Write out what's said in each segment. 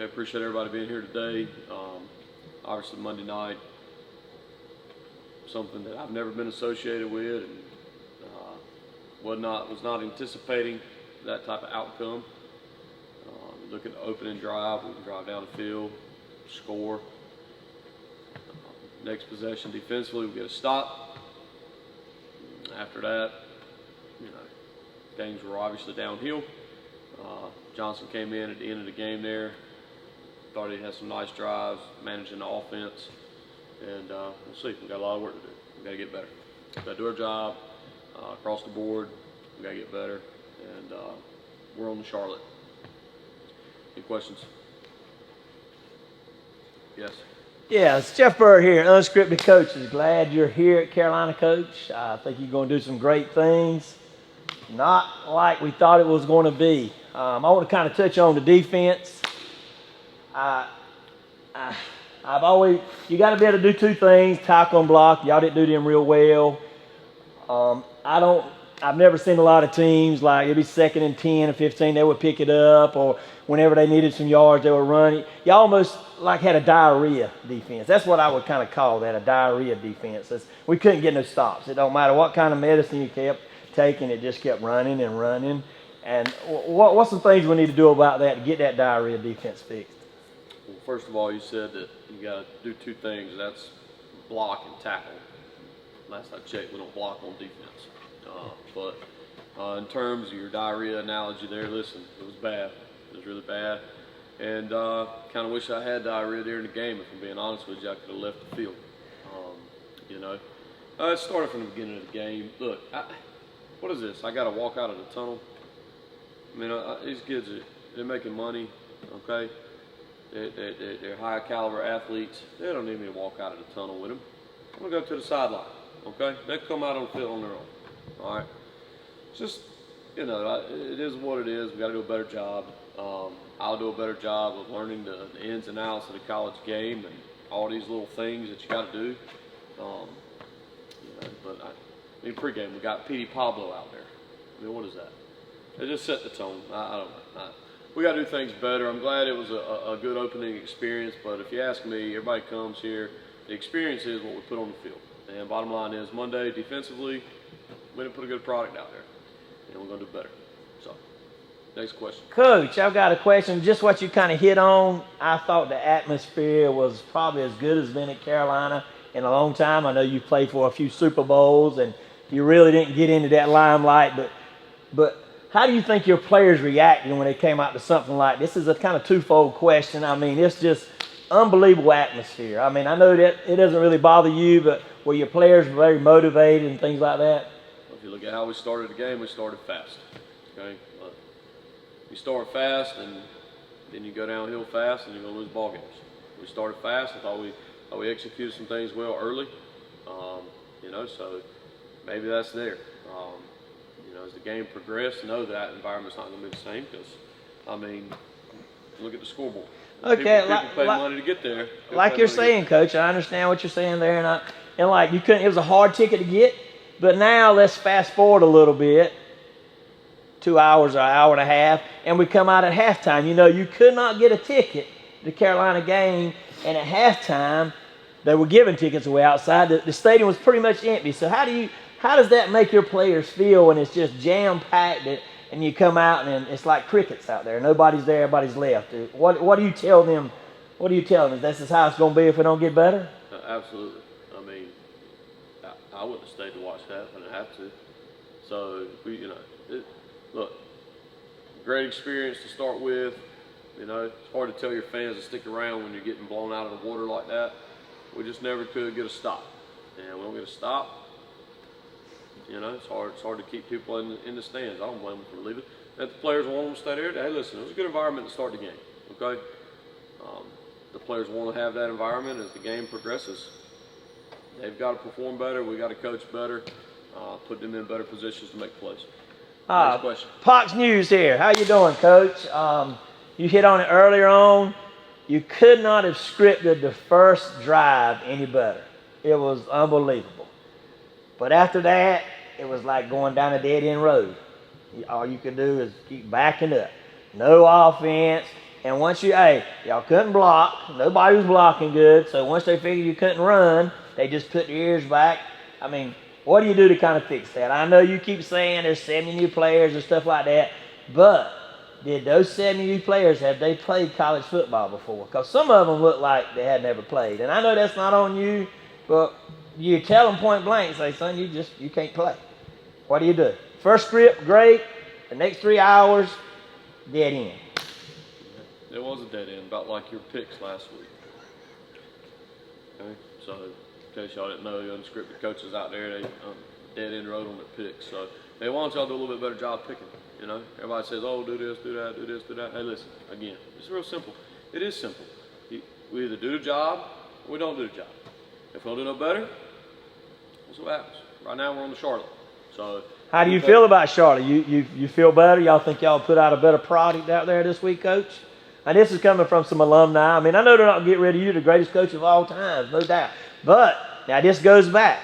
Okay, appreciate everybody being here today. Obviously Monday night, something that I've never been associated with, and was not anticipating that type of outcome. Look at the opening drive. We can drive down the field, score. Next possession defensively, we get a stop. After that, things were obviously downhill. Johnson came in at the end of the game there. Thought he had some nice drives, managing the offense. And we'll see. We've got a lot of work to do. We've got to get better. We've got to do our job across the board. We've got to get better. And we're on to Charlotte. Any questions? Yes. Yeah, it's Jeff Burr here, Unscripted Coaches. Glad you're here at Carolina, Coach. I think you're going to do some great things. Not like we thought it was going to be. I want to kind of touch on the defense. You got to be able to do two things: tackle and block. Y'all didn't do them real well. I've never seen a lot of teams like it'd be 2nd and 10 or 15, they would pick it up, or whenever they needed some yards, they would run it. Y'all almost like had a diarrhea defense. That's what I would kind of call that, a diarrhea defense. We couldn't get no stops. It don't matter what kind of medicine you kept taking, it just kept running and running. And what's some things we need to do about that to get that diarrhea defense fixed? Well, first of all, you said that you got to do two things. That's block and tackle. Last I checked, we don't block on defense. But in terms of your diarrhea analogy there, listen, it was bad. It was really bad. And kind of wish I had diarrhea during the game, if I'm being honest with you. I could have left the field. It started from the beginning of the game. Look, what is this? I got to walk out of the tunnel? I mean, these kids, they're making money, okay? They're high caliber athletes. They don't need me to walk out of the tunnel with them. I'm going to go to the sideline, okay? They come out on the field on their own, all right? It's just, it is what it is. We got to do a better job. I'll do a better job of learning the ins and outs of the college game and all these little things that you got to do. Pregame, we got Petey Pablo out there. I mean, what is that? They just set the tone. I don't know. We got to do things better. I'm glad it was a good opening experience, but if you ask me, everybody comes here. The experience is what we put on the field. And bottom line is, Monday, defensively, we didn't put a good product out there. And we're going to do better. So, next question. Coach, I've got a question. Just what you kind of hit on. I thought the atmosphere was probably as good as it's been at Carolina in a long time. I know you played for a few Super Bowls, and you really didn't get into that limelight. But how do you think your players reacted when they came out to something like this? Is a kind of twofold question. I mean, it's just unbelievable atmosphere. I mean, I know that it doesn't really bother you, but were your players very motivated and things like that? If you look at how we started the game, we started fast. Okay, you start fast, and then you go downhill fast, and you're gonna lose ball games. We started fast. I thought we executed some things well early. So maybe that's there. As the game progressed, know that environment's not going to be the same because, look at the scoreboard. Okay, people pay money to get there. Like you're saying, Coach, I understand what you're saying there, and like you couldn't. It was a hard ticket to get, but now let's fast forward a little bit. 2 hours or an hour and a half, and we come out at halftime. You could not get a ticket to the Carolina game, and at halftime they were giving tickets away outside. The stadium was pretty much empty. So how does that make your players feel when it's just jam-packed and you come out and it's like crickets out there? Nobody's there, everybody's left. What do you tell them? What do you tell them? This is how it's going to be if we don't get better? Absolutely. I wouldn't have stayed to watch that, but I have to. So, look, great experience to start with. It's hard to tell your fans to stick around when you're getting blown out of the water like that. We just never could get a stop. And we don't get a stop. It's hard to keep people in the stands. I don't blame them for leaving. If the players want them to stay there, hey, listen, it was a good environment to start the game, okay? The players want to have that environment as the game progresses. They've got to perform better. We got to coach better, put them in better positions to make plays. Next question. Fox News here. How you doing, Coach? You hit on it earlier on. You could not have scripted the first drive any better. It was unbelievable. But after that, it was like going down a dead-end road. All you could do is keep backing up. No offense. And once y'all couldn't block. Nobody was blocking good. So once they figured you couldn't run, they just put their ears back. I mean, what do you do to kind of fix that? I know you keep saying there's 70 new players and stuff like that, but did those 70 new players, have they played college football before? Because some of them look like they had never played. And I know that's not on you, but you tell them point blank, say, son, you can't play. What do you do? First script, great. The next 3 hours, dead end. It was a dead end, about like your picks last week. Okay, so in case y'all didn't know, the unscripted coaches out there, they dead end rode on the picks. So they want y'all to do a little bit better job picking. You know, everybody says, oh, do this, do that, do this, do that. Hey, listen, again, it's real simple. It is simple. We either do the job or we don't do the job. If we don't do no better, that's what happens. Right now we're on the Charlotte. So how do you feel about Charlotte? You feel better? Y'all think y'all put out a better product out there this week, Coach? And this is coming from some alumni. I mean, I know they're not going to get rid of you, the greatest coach of all time, no doubt. But now this goes back.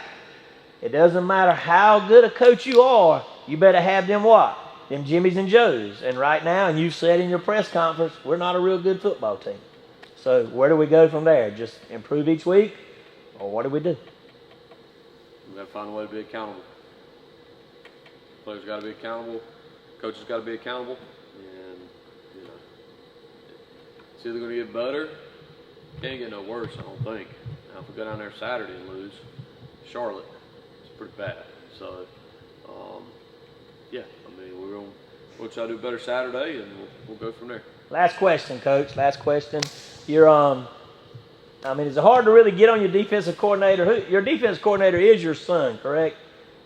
It doesn't matter how good a coach you are, you better have them what? Them Jimmys and Joes. And right now, and you've said in your press conference, we're not a real good football team. So where do we go from there? Just improve each week? Or what do we do? We got to find a way to be accountable. Players got to be accountable. Coaches got to be accountable. And, you know, it's either going to get better. Can't get no worse, I don't think. Now, if we go down there Saturday and lose Charlotte, it's pretty bad. So, yeah, I mean, we'll try to do better Saturday, and we'll go from there. Last question, Coach. Last question. You're I mean, is it hard to really get on your defensive coordinator? Your defensive coordinator is your son, correct?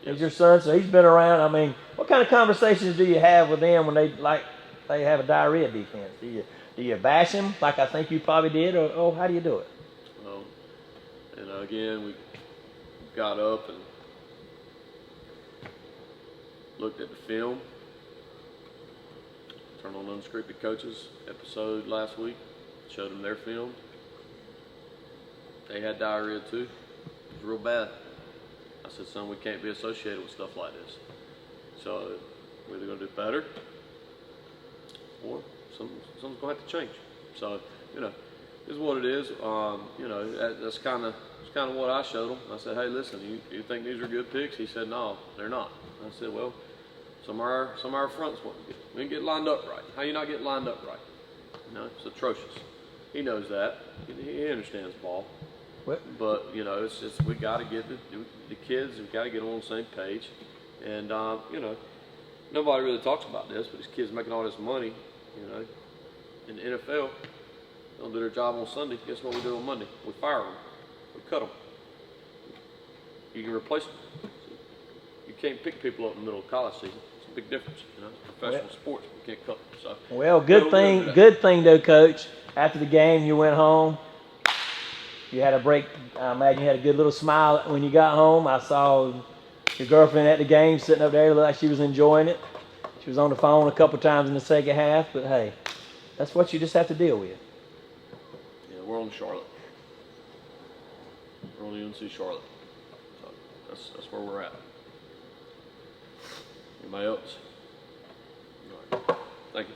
Yes. Is your son, so he's been around. I mean, what kind of conversations do you have with them when they have a diarrhea defense? Do you bash him like I think you probably did, or how do you do it? And again, we got up and looked at the film. Turned on Unscripted Coaches episode last week. Showed them their film. They had diarrhea too. It was real bad. I said, son, we can't be associated with stuff like this. So we're either going to do better or something's going to have to change. So, you know, this is what it is. You know, that's kind of what I showed him. I said, hey, listen, you think these are good picks? He said, no, they're not. I said, well, some of our fronts weren't good. We didn't get lined up right. How you not get lined up right? You know, it's atrocious. He knows that. He understands ball. What? But, you know, it's we got to get the kids, we got to get on the same page. And, you know, nobody really talks about this, but these kids making all this money, you know, in the NFL, they don't do their job on Sunday. Guess what we do on Monday? We fire them. We cut them. You can replace them. You can't pick people up in the middle of college season. It's a big difference, you know. It's professional sports. You can't cut them. So, well, good thing though, Coach. After the game, you went home. You had a break. I imagine you had a good little smile when you got home. I saw your girlfriend at the game sitting up there. It looked like she was enjoying it. She was on the phone a couple times in the second half. But, hey, that's what you just have to deal with. Yeah, we're on Charlotte. We're on the UNC Charlotte. So that's where we're at. Anybody else? All right. Thank you.